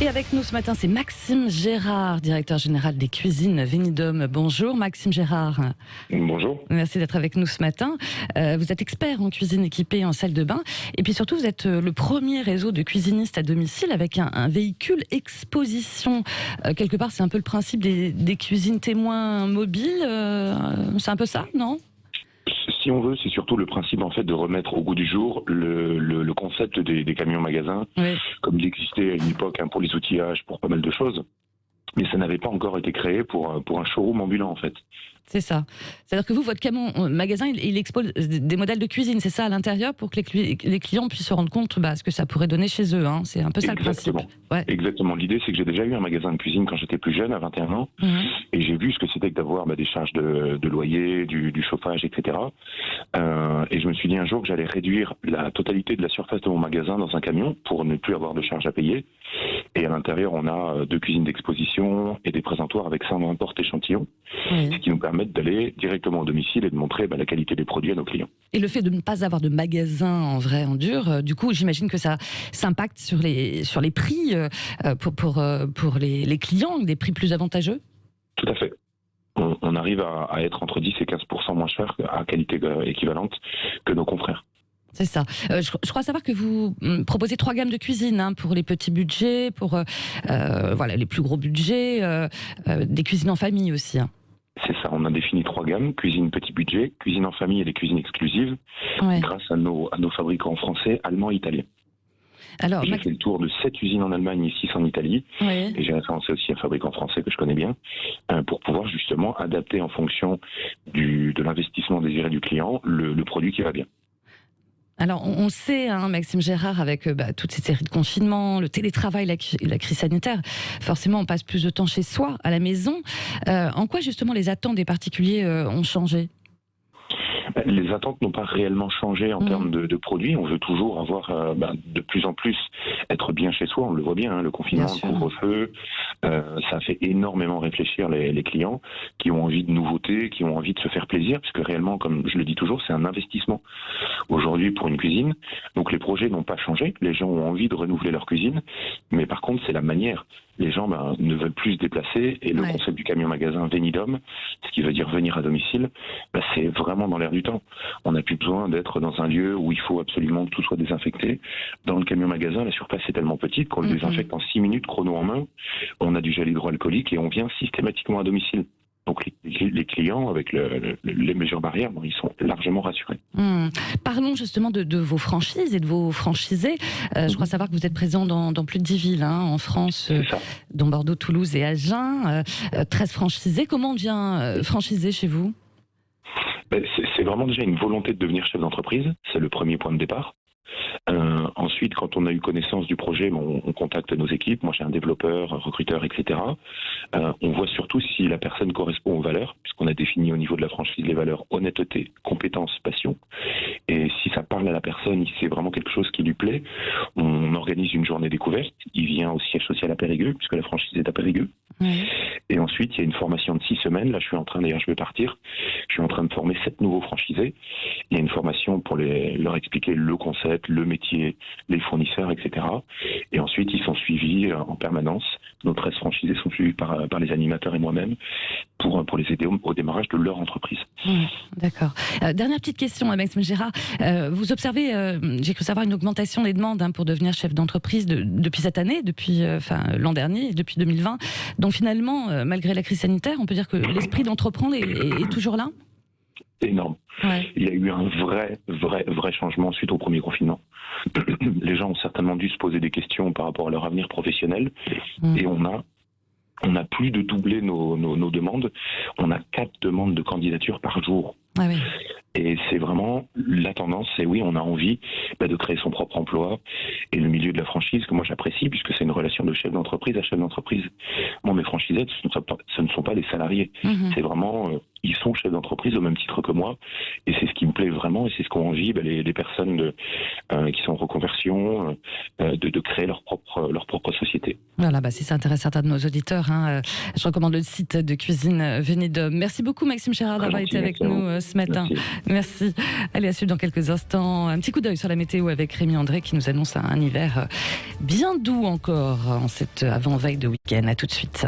Et avec nous ce matin, c'est Maxime Gérard, directeur général des cuisines Venidum. Bonjour Maxime Gérard. Bonjour. Merci d'être avec nous ce matin. Vous êtes expert en cuisine équipée et en salle de bain. Et puis surtout, vous êtes le premier réseau de cuisinistes à domicile avec un véhicule exposition. Quelque part, c'est un peu le principe des cuisines témoins mobiles. C'est un peu ça, non ? Si on veut, c'est surtout le principe en fait de remettre au goût du jour le concept des camions magasins, Oui. comme il existait à une époque pour les outillages, pour pas mal de choses. Mais ça n'avait pas encore été créé pour un showroom ambulant en fait. C'est ça. C'est-à-dire que vous, votre camion magasin, il expose des modèles de cuisine, c'est ça, à l'intérieur, pour que les clients puissent se rendre compte ce que ça pourrait donner chez eux. Hein. C'est un peu ça le principe. Ouais. Exactement. L'idée, c'est que j'ai déjà eu un magasin de cuisine quand j'étais plus jeune, à 21 ans, et j'ai vu ce que c'était que d'avoir des charges de loyer, du chauffage, etc. Et je me suis dit un jour que j'allais réduire la totalité de la surface de mon magasin dans un camion pour ne plus avoir de charges à payer. Et à l'intérieur, on a 2 cuisines d'exposition et des présentoirs avec 120 porte-échantillons, ce qui nous permettent d'aller directement au domicile et de montrer la qualité des produits à nos clients. Et le fait de ne pas avoir de magasin en vrai, en dur, du coup, j'imagine que ça impacte sur les prix pour les clients, des prix plus avantageux ? Tout à fait. On arrive à être entre 10 et 15% moins cher à qualité équivalente que nos confrères. C'est ça. Je crois savoir que vous proposez 3 gammes de cuisine pour les petits budgets, pour les plus gros budgets, des cuisines en famille aussi. C'est ça, on a défini 3 gammes, cuisine petit budget, cuisine en famille et les cuisines exclusives, grâce à nos fabricants français, allemands et italiens. Alors, j'ai fait le tour de 7 usines en Allemagne et 6 en Italie, et j'ai référencé aussi un fabricant français que je connais bien, pour pouvoir justement adapter en fonction de l'investissement désiré du client, le produit qui va bien. Alors, on sait, Maxime Gérard, avec toutes ces séries de confinements, le télétravail, la crise sanitaire, forcément, on passe plus de temps chez soi, à la maison. En quoi, justement, les attentes des particuliers ont changé ? Les attentes n'ont pas réellement changé en termes de produits. On veut toujours avoir de plus en plus être bien chez soi. On le voit bien, le confinement, le couvre-feu, ça fait énormément réfléchir les clients qui ont envie de nouveautés, qui ont envie de se faire plaisir, puisque réellement, comme je le dis toujours, c'est un investissement aujourd'hui pour une cuisine. Donc les projets n'ont pas changé. Les gens ont envie de renouveler leur cuisine, mais par contre, c'est la manière. Les gens ne veulent plus se déplacer et le concept du camion magasin Venidom, ce qui veut dire venir à domicile, c'est vraiment dans l'air du temps. On n'a plus besoin d'être dans un lieu où il faut absolument que tout soit désinfecté. Dans le camion magasin, la surface est tellement petite qu'on le désinfecte en 6 minutes, chrono en main. On a du gel hydroalcoolique et on vient systématiquement à domicile. Donc les clients, avec les mesures barrières, ils sont largement rassurés. Parlons justement de vos franchises et de vos franchisés. Je crois savoir que vous êtes présent dans plus de 10 villes en France, dont Bordeaux, Toulouse et Agen. 13 franchisés. Comment on devient franchisé chez vous ? C'est vraiment déjà une volonté de devenir chef d'entreprise. C'est le premier point de départ. Ensuite, quand on a eu connaissance du projet, on contacte nos équipes. Moi, j'ai un développeur, un recruteur, etc. On voit surtout si la personne correspond aux valeurs, puisqu'on a défini au niveau de la franchise les valeurs honnêteté, compétence, passion. Et si ça parle à la personne, si c'est vraiment quelque chose qui lui plaît, on organise une journée découverte. Il vient au siège social à Périgueux, puisque la franchise est à Périgueux. Et ensuite, il y a une formation de 6 semaines. Là, je vais partir. Je suis en train de former 7 nouveaux franchisés. Il y a une formation pour leur expliquer le concept, le métier, les fournisseurs, etc. Et ensuite, ils sont suivis en permanence. Nos 13 franchisés sont suivis par les animateurs et moi-même pour les aider au démarrage de leur entreprise. D'accord. Dernière petite question, Maxime Gérard. Vous observez, j'ai cru savoir, une augmentation des demandes pour devenir chef d'entreprise depuis cette année, depuis l'an dernier, depuis 2020. Donc finalement, malgré la crise sanitaire, on peut dire que l'esprit d'entreprendre est toujours là ? Énorme. Il y a eu un vrai changement suite au premier confinement. Les gens ont certainement dû se poser des questions par rapport à leur avenir professionnel et on a plus de doubler nos demandes. On a 4 demandes de candidature par jour. Et c'est vraiment la tendance, c'est on a envie de créer son propre emploi et le milieu de la franchise que moi j'apprécie puisque c'est une relation de chef d'entreprise à chef d'entreprise. Moi mes franchisés, ce ne sont pas des salariés. C'est vraiment ils sont chefs d'entreprise au même titre que moi, et c'est ce qui me plaît vraiment, et c'est ce qu'ont envie les personnes qui sont en reconversion, de créer leur propre société. Voilà, si ça intéresse certains de nos auditeurs, je recommande le site de Cuisine Vénédom. Merci beaucoup Maxime Chérard d'avoir été avec nous ce matin. Merci. Allez, à suivre dans quelques instants. Un petit coup d'œil sur la météo avec Rémi André qui nous annonce un hiver bien doux encore en cette avant-veille de week-end. À tout de suite.